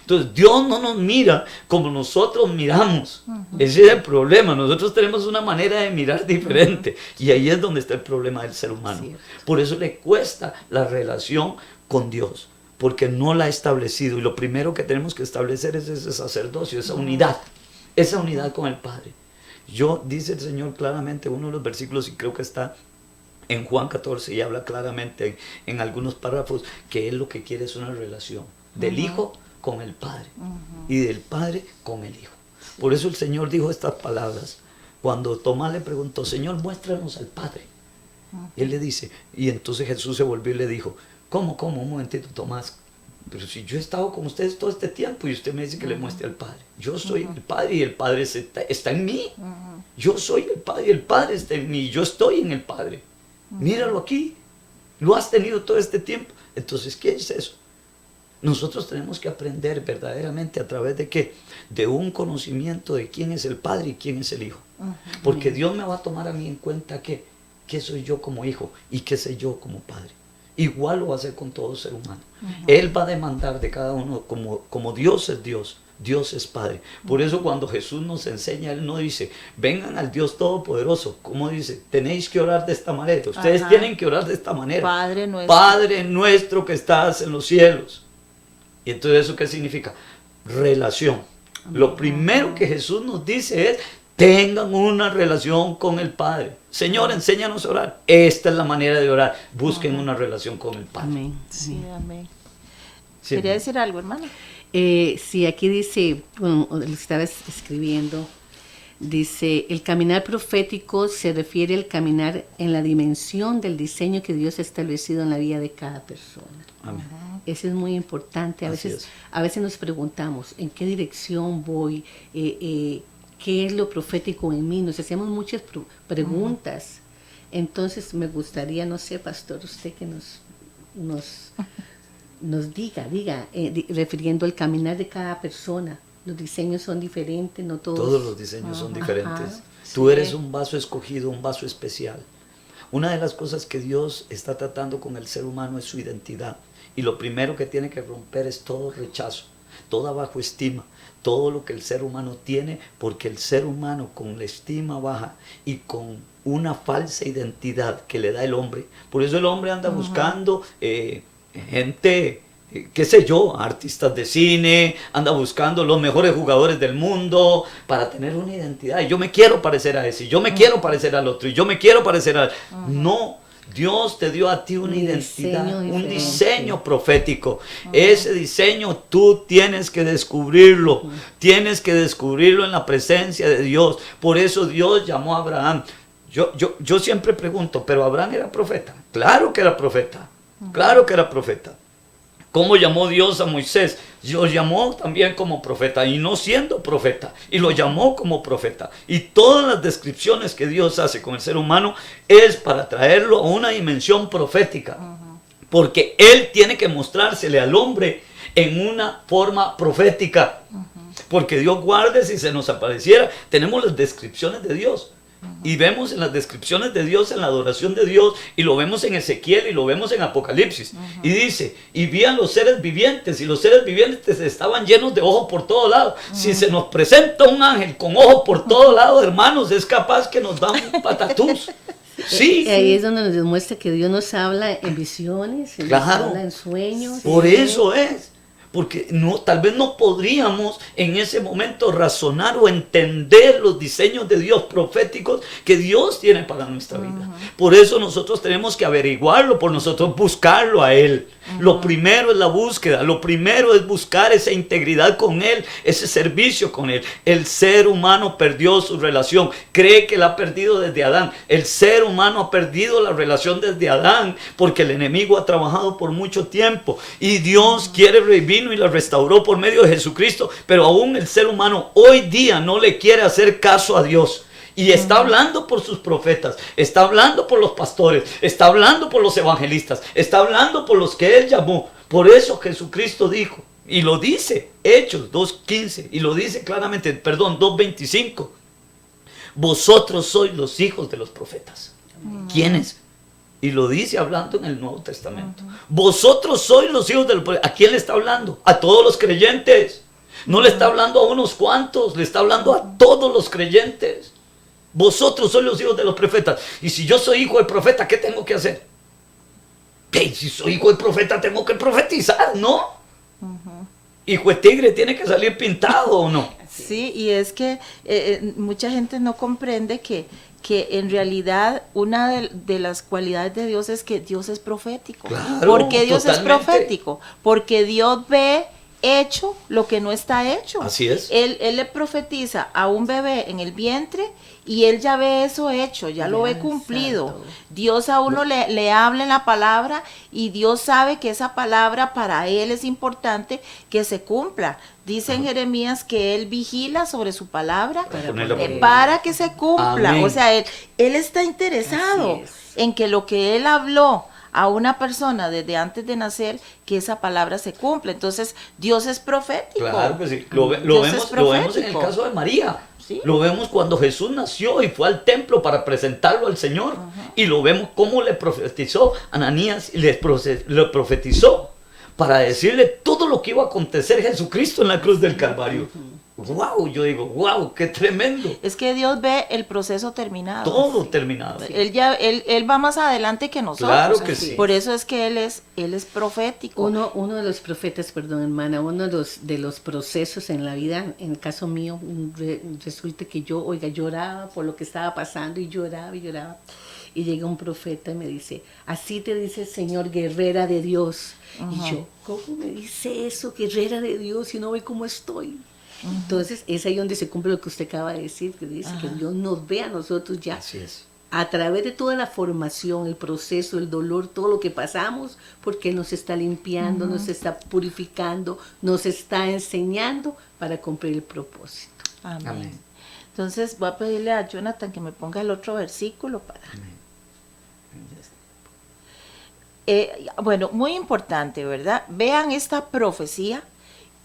Entonces Dios no nos mira como nosotros miramos. Ese es el problema. Nosotros tenemos una manera de mirar diferente. Y ahí es donde está el problema del ser humano. Por eso le cuesta la relación con Dios, porque no la ha establecido. Y lo primero que tenemos que establecer es ese sacerdocio, esa unidad con el Padre. Dice el Señor claramente, uno de los versículos, y creo que está en Juan 14, y habla claramente en algunos párrafos, que Él lo que quiere es una relación del Hijo con el Padre, y del Padre con el Hijo. Por eso el Señor dijo estas palabras. Cuando Tomás le preguntó, Señor, muéstranos al Padre. Él le dice, y entonces Jesús se volvió y le dijo, ¿cómo? Un momentito, Tomás. Pero si yo he estado con ustedes todo este tiempo y usted me dice que le muestre al Padre. Yo soy el Padre y el Padre está en mí. Yo soy el Padre y el Padre está en mí. Yo estoy en el Padre. Míralo aquí. Lo has tenido todo este tiempo. Entonces, ¿qué es eso? Nosotros tenemos que aprender verdaderamente a través de ¿qué? De un conocimiento de quién es el Padre y quién es el Hijo. Porque Dios me va a tomar a mí en cuenta que ¿qué soy yo como hijo? ¿Y qué sé yo como padre? Igual lo va a hacer con todo ser humano. Él va a demandar de cada uno, como Dios es Dios, Dios es Padre. Por eso cuando Jesús nos enseña, Él no dice, vengan al Dios Todopoderoso. ¿Cómo dice? Tenéis que orar de esta manera. Ustedes tienen que orar de esta manera. Padre nuestro que estás en los cielos. Y entonces, ¿eso qué significa? Relación. Lo primero que Jesús nos dice es, tengan una relación con el Padre. Señor, enséñanos a orar. Esta es la manera de orar. Busquen una relación con el Padre. Amén. Sí, amén. Sí. ¿Quería decir algo, hermano? Sí, aquí dice, bueno, lo estaba escribiendo, dice, el caminar profético se refiere al caminar en la dimensión del diseño que Dios ha establecido en la vida de cada persona. Amén. Eso es muy importante. A veces nos preguntamos, ¿en qué dirección voy? ¿Qué es lo profético en mí? Nos hacemos muchas preguntas. Entonces me gustaría, no sé, pastor, usted que nos diga, refiriendo al caminar de cada persona. Los diseños son diferentes, no todos. Todos los diseños son diferentes. Ajá, Tú sí. eres un vaso escogido, un vaso especial. Una de las cosas que Dios está tratando con el ser humano es su identidad. Y lo primero que tiene que romper es todo rechazo, toda bajoestima, todo lo que el ser humano tiene, porque el ser humano con la estima baja y con una falsa identidad que le da el hombre, por eso el hombre anda buscando gente, qué sé yo, artistas de cine, anda buscando los mejores jugadores del mundo para tener una identidad. Y yo me quiero parecer a ese, y yo me quiero parecer al otro, y yo me quiero parecer a... No, Dios te dio a ti una identidad, un diseño profético. Ese diseño tú tienes que descubrirlo, tienes que descubrirlo en la presencia de Dios. Por eso Dios llamó a Abraham. Yo siempre pregunto, ¿pero Abraham era profeta? Claro que era profeta, claro que era profeta. ¿Cómo llamó Dios a Moisés? Lo llamó también como profeta, y no siendo profeta, y lo llamó como profeta. Y todas las descripciones que Dios hace con el ser humano es para traerlo a una dimensión profética. Porque Él tiene que mostrársele al hombre en una forma profética. Porque Dios guarde si se nos apareciera. Tenemos las descripciones de Dios. Y vemos en las descripciones de Dios, en la adoración de Dios, y lo vemos en Ezequiel y lo vemos en Apocalipsis. Y dice, y vían los seres vivientes, y los seres vivientes estaban llenos de ojos por todo lado. Si se nos presenta un ángel con ojos por todo lado, hermanos, es capaz que nos da un patatús. Sí. Ahí es donde nos demuestra que Dios nos habla en visiones, Claro. nos habla en sueños. Por eso es. Porque tal vez no podríamos en ese momento razonar o entender los diseños de Dios proféticos que Dios tiene para nuestra vida. Por eso nosotros tenemos que averiguarlo, por nosotros buscarlo a Él. Lo primero es la búsqueda, lo primero es buscar esa integridad con Él, ese servicio con Él. El ser humano perdió su relación, cree que la ha perdido desde Adán. El ser humano ha perdido la relación desde Adán porque el enemigo ha trabajado por mucho tiempo y Dios quiere revivir y la restauró por medio de Jesucristo, pero aún el ser humano hoy día no le quiere hacer caso a Dios y está hablando por sus profetas, está hablando por los pastores, está hablando por los evangelistas, está hablando por los que Él llamó. Por eso Jesucristo dijo, y lo dice Hechos 2:15, y lo dice claramente, 2:25, vosotros sois los hijos de los profetas. ¿Quiénes? Y lo dice hablando en el Nuevo Testamento. Vosotros sois los hijos del profeta. ¿A quién le está hablando? A todos los creyentes. No le está hablando a unos cuantos, le está hablando a todos los creyentes. Vosotros sois los hijos de los profetas. Y si yo soy hijo de profeta, ¿qué tengo que hacer? Si soy hijo de profeta, tengo que profetizar, ¿no? Hijo de tigre tiene que salir pintado, ¿o no? Sí, y es que mucha gente no comprende que en realidad una de las cualidades de Dios es que Dios es profético. Claro, ¿Por qué Dios totalmente. es profético? Porque Dios ve hecho lo que no está hecho. Así es. Él le profetiza a un bebé en el vientre y él ya ve eso hecho, ya lo ve cumplido. Santo. Dios a uno le habla en la palabra y Dios sabe que esa palabra para él es importante que se cumpla. Dice en Jeremías que él vigila sobre su palabra para que se cumpla. Amén. O sea, él está interesado Así es. en que lo que él habló a una persona desde antes de nacer, que esa palabra se cumpla. Entonces, Dios es profético. Claro que sí. Lo Dios es vemos en el profético. caso de María. Sí. Lo vemos cuando Jesús nació y fue al templo para presentarlo al Señor. Y lo vemos cómo le profetizó Ananías y le profetizó para decirle todo lo que iba a acontecer Jesucristo en la cruz del Calvario. Wow, yo digo, wow, qué tremendo. Es que Dios ve el proceso terminado. Todo terminado. Él va más adelante que nosotros. Claro que sí. Por eso es que él es profético. Uno de los profetas, perdón hermana, uno de los procesos en la vida, en el caso mío, resulta que yo, lloraba por lo que estaba pasando y lloraba y lloraba. Y llega un profeta y me dice, así te dice el Señor, guerrera de Dios. Y yo, ¿cómo me dice eso, guerrera de Dios, si no ve cómo estoy? Entonces, es ahí donde se cumple lo que usted acaba de decir, que dice que Dios nos ve a nosotros ya. Así es. A través de toda la formación, el proceso, el dolor, todo lo que pasamos, porque nos está limpiando, nos está purificando, nos está enseñando para cumplir el propósito. Amén. Amén. Entonces voy a pedirle a Jonathan que me ponga el otro versículo para... Bueno, muy importante, ¿verdad? Vean esta profecía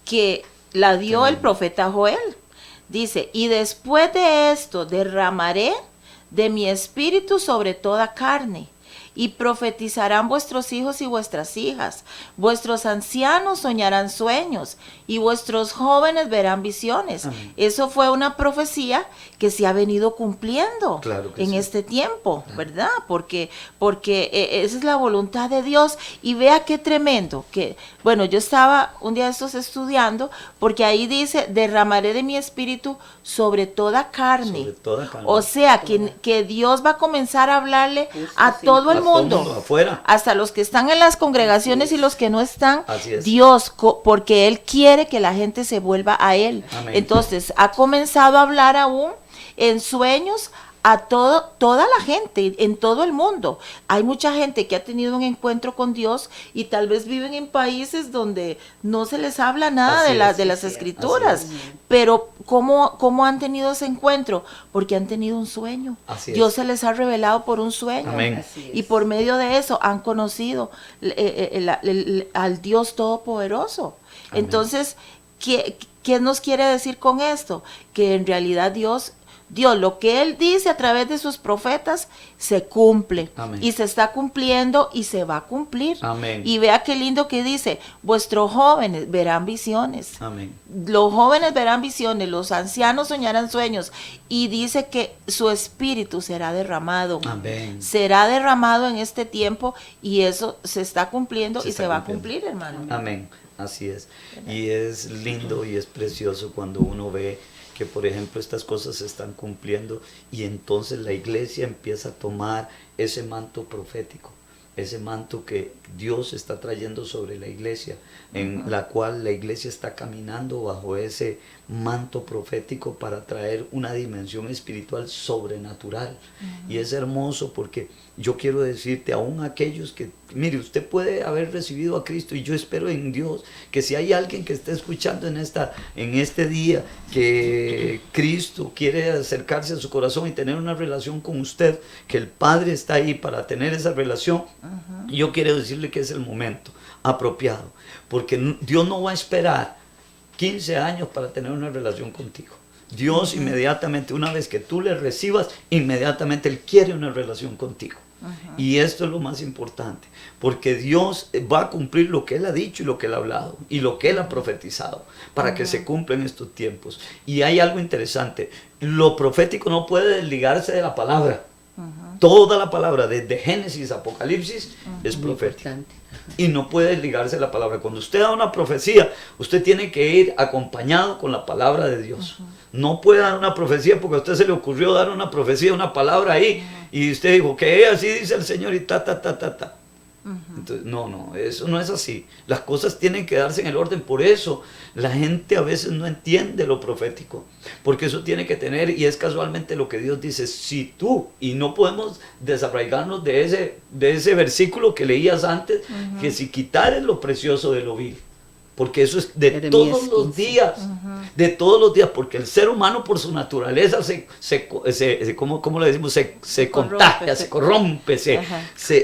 que la dio el profeta Joel. Dice, y después de esto derramaré de mi espíritu sobre toda carne, y profetizarán vuestros hijos y vuestras hijas, vuestros ancianos soñarán sueños, y vuestros jóvenes verán visiones. Amén. Eso fue una profecía que se ha venido cumpliendo Claro que en sí. este tiempo, ¿verdad? Porque esa es la voluntad de Dios. Y vea qué tremendo, que, bueno, yo estaba un día de estos estudiando, porque ahí dice, derramaré de mi espíritu sobre toda carne. Sobre toda carne. O sea, que Dios va a comenzar a hablarle a todo el A todo mundo, mundo afuera. hasta los que están en las congregaciones y los que no están. Así es. Dios, porque Él quiere que la gente se vuelva a Él. Amén. Entonces, ha comenzado a hablar aún en sueños a toda la gente, en todo el mundo. Hay mucha gente que ha tenido un encuentro con Dios y tal vez viven en países donde no se les habla nada Así de es, las sí, escrituras. así Pero ¿cómo han tenido ese encuentro? Porque han tenido un sueño. Así es. Dios se les ha revelado por un sueño. Amén. Así es. Y por medio de eso han conocido al Dios Todopoderoso. Amén. Entonces, ¿qué nos quiere decir con esto? Que en realidad Dios, lo que Él dice a través de sus profetas, se cumple. Amén. Y se está cumpliendo y se va a cumplir. Amén. Y vea qué lindo que dice, vuestros jóvenes verán visiones. Amén. Los jóvenes verán visiones, los ancianos soñarán sueños. Y dice que su espíritu será derramado. Amén. Será derramado en este tiempo y eso se está cumpliendo Se y está se va a cumpliendo. cumplir, hermano. Amén, así es. Y es lindo y es precioso cuando uno ve que, por ejemplo, estas cosas se están cumpliendo y entonces la iglesia empieza a tomar ese manto profético, ese manto que Dios está trayendo sobre la iglesia, en la cual la iglesia está caminando bajo ese manto profético para traer una dimensión espiritual sobrenatural. Y es hermoso porque yo quiero decirte, aún aquellos que, mire, usted puede haber recibido a Cristo, y yo espero en Dios que si hay alguien que esté escuchando en este día que Cristo quiere acercarse a su corazón y tener una relación con usted, que el Padre está ahí para tener esa relación, yo quiero decirle que es el momento apropiado, porque Dios no va a esperar 15 años para tener una relación contigo. Dios inmediatamente, una vez que tú le recibas, inmediatamente Él quiere una relación contigo. Y esto es lo más importante, porque Dios va a cumplir lo que Él ha dicho y lo que Él ha hablado y lo que Él ha profetizado para que se cumplan estos tiempos. Y hay algo interesante, lo profético no puede desligarse de la palabra. Toda la palabra, desde Génesis a Apocalipsis, es Muy profética. importante. Y no puede desligarse de la palabra. Cuando usted da una profecía, usted tiene que ir acompañado con la palabra de Dios. No puede dar una profecía porque a usted se le ocurrió dar una profecía, una palabra ahí, y usted dijo que así dice el Señor y ta. Entonces, no, eso no es así. Las cosas tienen que darse en el orden. Por eso la gente a veces no entiende lo profético, porque eso tiene que tener, y es casualmente lo que Dios dice, si tú, y no podemos desarraigarnos de ese versículo que leías antes, que si quitares lo precioso de lo vil, porque eso es de Jeremías todos los 15. días, de todos los días, porque el ser humano por su naturaleza ¿cómo le decimos? Se contagia, se corrompe, se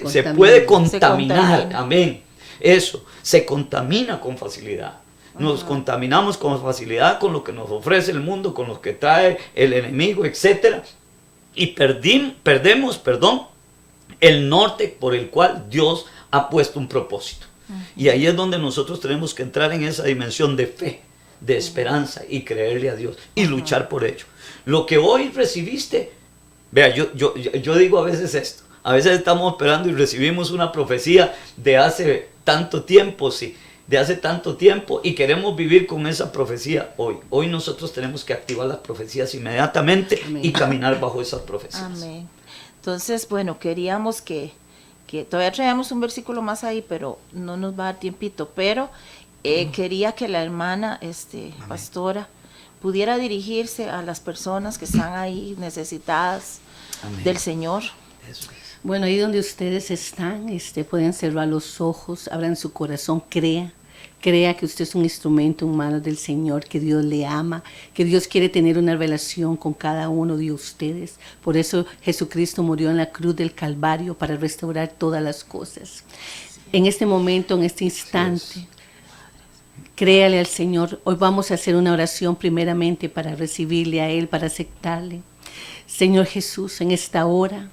Contamina. puede contaminar, Se contamina. amén, eso, se contamina con facilidad. Nos contaminamos con facilidad con lo que nos ofrece el mundo, con lo que trae el enemigo, etc. Y perdemos el norte por el cual Dios ha puesto un propósito. Y ahí es donde nosotros tenemos que entrar en esa dimensión de fe, de esperanza y creerle a Dios y luchar por ello. Lo que hoy recibiste, vea, yo digo a veces esto, a veces estamos esperando y recibimos una profecía de hace tanto tiempo, y queremos vivir con esa profecía hoy. Hoy nosotros tenemos que activar las profecías inmediatamente. Amén. Y caminar bajo esas profecías. Amén. Entonces, bueno, queríamos que todavía traíamos un versículo más ahí, pero no nos va a dar tiempito, pero quería que la hermana pastora pudiera dirigirse a las personas que están ahí necesitadas. Amén. Del Señor. Eso es. Bueno, ahí donde ustedes están, pueden cerrar los ojos, abran su corazón, crea que usted es un instrumento en manos del Señor, que Dios le ama, que Dios quiere tener una relación con cada uno de ustedes. Por eso Jesucristo murió en la cruz del Calvario para restaurar todas las cosas. En este momento, en este instante, créale al Señor. Hoy vamos a hacer una oración primeramente para recibirle a Él, para aceptarle. Señor Jesús, en esta hora,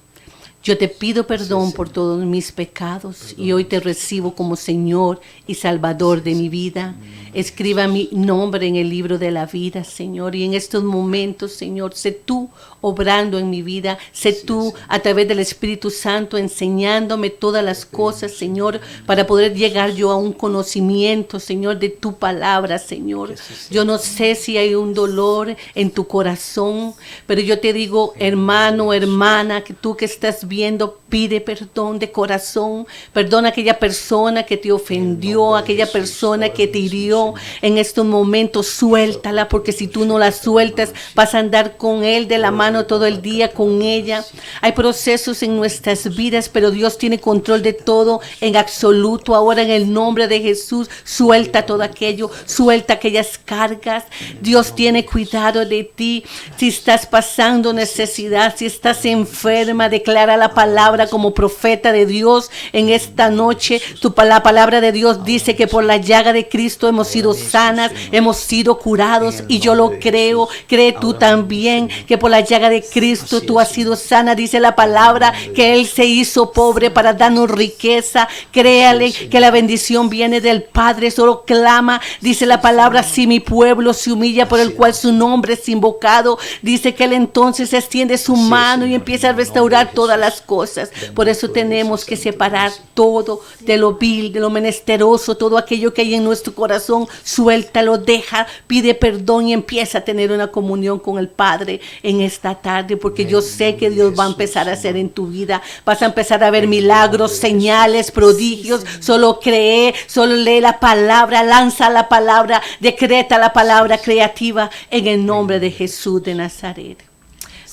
yo te pido perdón por todos mis pecados y hoy te recibo como Señor y Salvador de mi vida. Escriba mi nombre en el libro de la vida, Señor, y en estos momentos, Señor, sé tú obrando en mi vida, sé tú a través del Espíritu Santo enseñándome todas las cosas, Señor, para poder llegar yo a un conocimiento, Señor, de tu palabra, Señor. Yo no sé si hay un dolor en tu corazón, pero yo te digo, hermano, hermana, que tú que estás viendo, pide perdón de corazón, perdona a aquella persona que te ofendió, aquella persona que te hirió. En estos momentos suéltala, porque si tú no la sueltas, vas a andar con él de la mano todo el día, con ella. Hay procesos en nuestras vidas, pero Dios tiene control de todo en absoluto. Ahora, en el nombre de Jesús, suelta todo aquello, suelta aquellas cargas. Dios tiene cuidado de ti. Si estás pasando necesidad, si estás enferma, declara la palabra como profeta de Dios en esta noche. La palabra de Dios dice que por la llaga de Cristo hemos sido sanas, hemos sido curados, y yo lo creo. Cree tú también que por la llaga de Cristo tú has sido sana. Dice la palabra que Él se hizo pobre para darnos riqueza. Créale que la bendición viene del Padre. Solo clama, dice la palabra, si mi pueblo se humilla por el cual su nombre es invocado, dice que Él entonces extiende su mano y empieza a restaurar todas las cosas. Por eso tenemos que separar todo de lo vil, de lo menesteroso, todo aquello que hay en nuestro corazón. Suéltalo, deja, pide perdón y empieza a tener una comunión con el Padre en esta tarde, porque yo sé que Dios va a empezar a hacer en tu vida. Vas a empezar a ver milagros, señales, prodigios. Solo cree, solo lee la palabra, lanza la palabra, decreta la palabra creativa en el nombre de Jesús de Nazaret.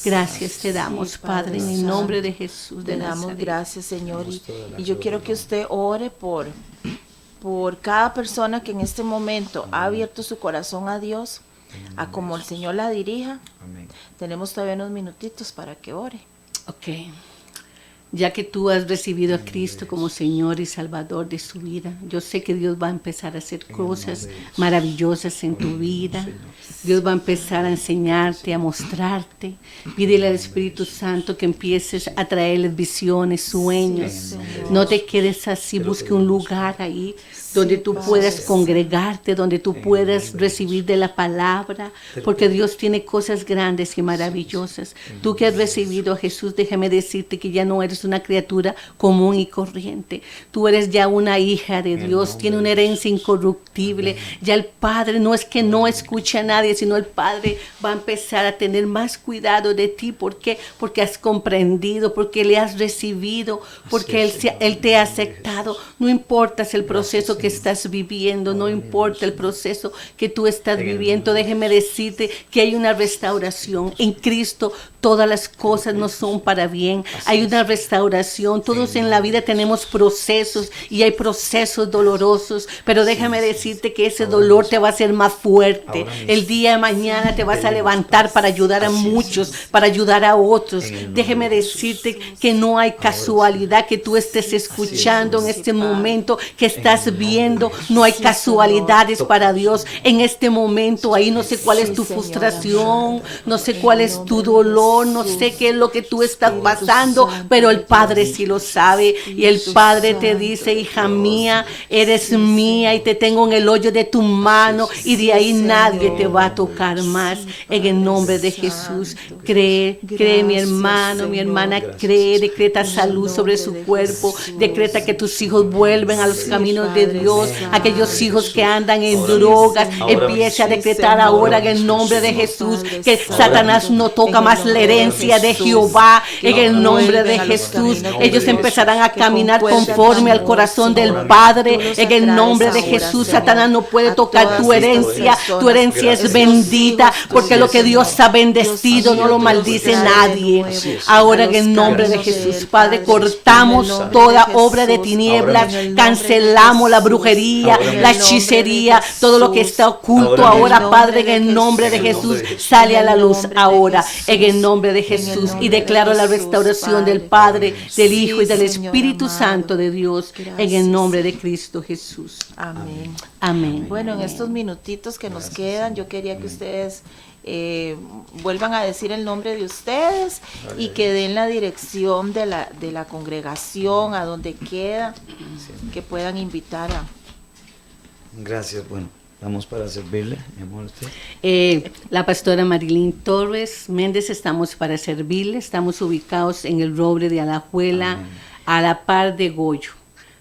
Gracias te damos, Padre, en el nombre de Jesús de Nazaret. Te damos gracias, Señor, y yo quiero que usted ore por cada persona que en este momento ha abierto su corazón a Dios, a como el Señor la dirija. Amén. Tenemos todavía unos minutitos para que ore. Ok. Ya que tú has recibido a Cristo como Señor y Salvador de su vida, yo sé que Dios va a empezar a hacer cosas maravillosas en tu vida. Dios va a empezar a enseñarte, a mostrarte. Pídele al Espíritu Santo que empieces a traerles visiones, sueños. No te quedes así, busque un lugar ahí donde tú puedas congregarte, donde tú puedas recibir de la palabra, porque Dios tiene cosas grandes y maravillosas. Tú que has recibido a Jesús, déjame decirte que ya no eres una criatura común y corriente. Tú eres ya una hija de Dios, tiene una herencia incorruptible. Ya el Padre no es que no escuche a nadie, sino el Padre va a empezar a tener más cuidado de ti. ¿Por qué? Porque has comprendido, porque le has recibido, porque Él te ha aceptado. No importa el proceso que estás viviendo, no importa el proceso que tú estás viviendo, déjeme decirte que hay una restauración en Cristo. todas las cosas no son para bien. Hay una restauración. Todos en la vida tenemos procesos y hay procesos dolorosos, pero déjame decirte que ese dolor te va a hacer más fuerte. El día de mañana te vas a levantar para ayudar a muchos, para ayudar a otros. Déjeme decirte que no hay casualidad que tú estés escuchando en este momento, que estás viendo. No hay casualidades para Dios en este momento. Ahí no sé cuál es tu frustración, no sé cuál es tu dolor, no sé qué es lo que tú estás pasando, pero el Padre sí lo sabe. Y el Padre te dice: hija mía, eres mía y te tengo en el hoyo de tu mano, y de ahí nadie te va a tocar más. En el nombre de Jesús, cree, mi hermano, mi hermana, cree, decreta salud sobre su cuerpo, decreta que tus hijos vuelven a los caminos de Dios. Aquellos hijos que andan en drogas, empiece a decretar ahora en el nombre de Jesús que Satanás no toca más la herencia de Jehová. En el nombre de Jesús, ellos empezarán a caminar conforme al corazón del Padre. En el nombre de Jesús, Satanás no puede tocar tu herencia. Tu herencia es bendita, porque lo que Dios ha bendecido no lo maldice nadie. Ahora en el nombre de Jesús, Padre, cortamos toda obra de tinieblas, cancelamos la brujería, la hechicería, todo lo que está oculto ahora, Padre, en el nombre de Jesús, sale a la luz ahora, en el nombre de Jesús, y declaro la restauración del Padre, del Hijo y del Espíritu Santo de Dios, en el nombre de Cristo Jesús. Amén. Amén. Bueno, en estos minutitos que nos quedan, yo quería que ustedes vuelvan a decir el nombre de ustedes y que den la dirección de la congregación, a donde queda, que puedan invitar a... Gracias, bueno, vamos para servirle, mi amor. ¿Usted? La pastora Marilyn Torres Méndez, estamos para servirle, estamos ubicados en el Roble de Alajuela, amén, a la par de Goyo.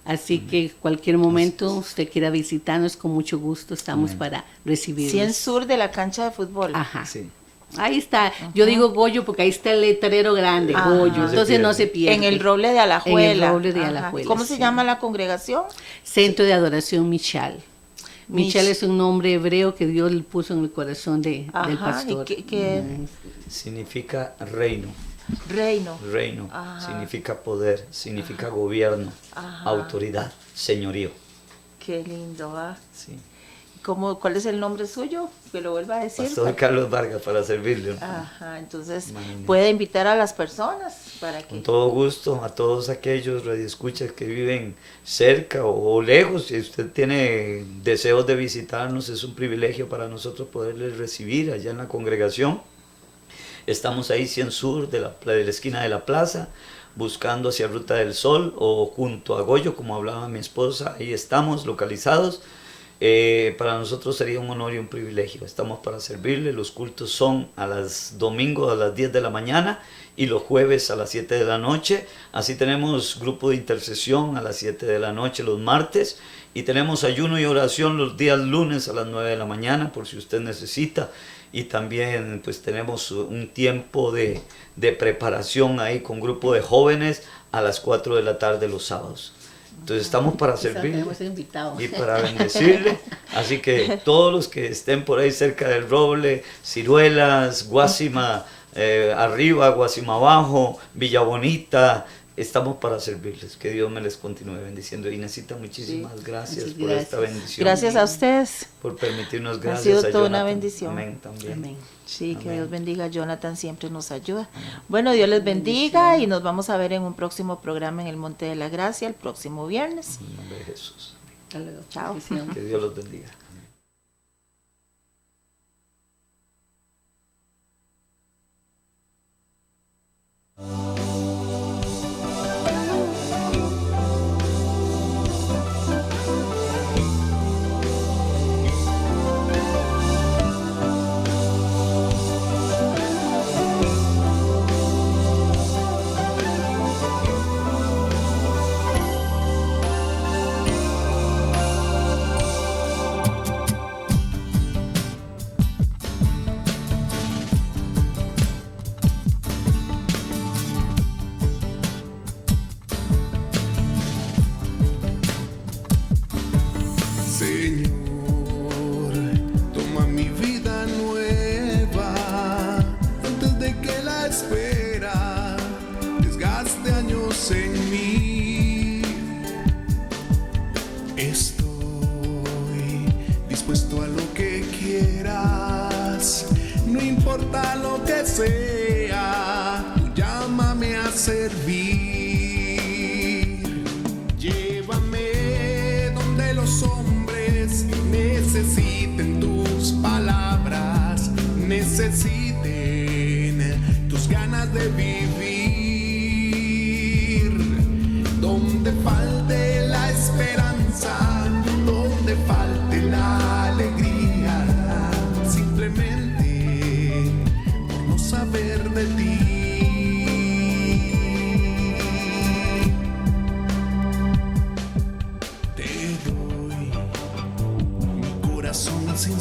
Así que cualquier momento usted quiera visitarnos, con mucho gusto estamos para recibirnos. 100 sur de la cancha de fútbol. Ajá. Sí. Ahí está. Yo digo Goyo porque ahí está el letrero grande, Goyo. Entonces no se pierde. En el Roble de Alajuela. En el Roble de Alajuela. ¿Cómo se llama la congregación? Centro de Adoración Michal. Michal es un nombre hebreo que Dios le puso en el corazón del pastor. ¿Y qué? Significa reino. Reino. Ajá. Significa poder, significa gobierno, autoridad, señorío. Qué lindo, ¿ah? Sí. ¿Cuál es el nombre suyo? Que lo vuelva a decir. Pastor Carlos Vargas, para servirle. Ajá, entonces puede invitar a las personas para que... Con todo gusto, a todos aquellos radioescuchas que viven cerca o lejos. Si usted tiene deseos de visitarnos, es un privilegio para nosotros poderles recibir allá en la congregación. Estamos ahí 100 sur de la esquina de la plaza, buscando hacia Ruta del Sol o junto a Goyo, como hablaba mi esposa. Ahí estamos localizados. Para nosotros sería un honor y un privilegio. Estamos para servirle. Los cultos son domingos a las 10 de la mañana y los jueves a las 7 de la noche. Así tenemos grupo de intercesión a las 7 de la noche los martes. Y tenemos ayuno y oración los días lunes a las 9 de la mañana, por si usted necesita. Y también pues tenemos un tiempo de preparación ahí con grupo de jóvenes a las 4 de la tarde los sábados. Entonces estamos para servirle y para bendecirle. Así que todos los que estén por ahí cerca del Roble, Ciruelas, Guásima arriba, Guásima abajo, Villa Bonita, estamos para servirles. Que Dios me les continúe bendiciendo. Inésita, muchísimas gracias por esta bendición. Gracias a ustedes. Por permitirnos, gracias ha sido a toda Jonathan. Una bendición. Amén también. Amén. Sí, amén. Que Dios bendiga a Jonathan, siempre nos ayuda. Bueno, Dios les bendiga y nos vamos a ver en un próximo programa en el Monte de la Gracia el próximo viernes. En nombre de Jesús. Hasta luego. Chao. Que Dios los bendiga. espera desgaste años en mí. Estoy dispuesto a lo que quieras, no importa lo que sea, tú llámame a servir. Llévame donde los hombres necesiten tus palabras, necesiten tus ganas de vivir.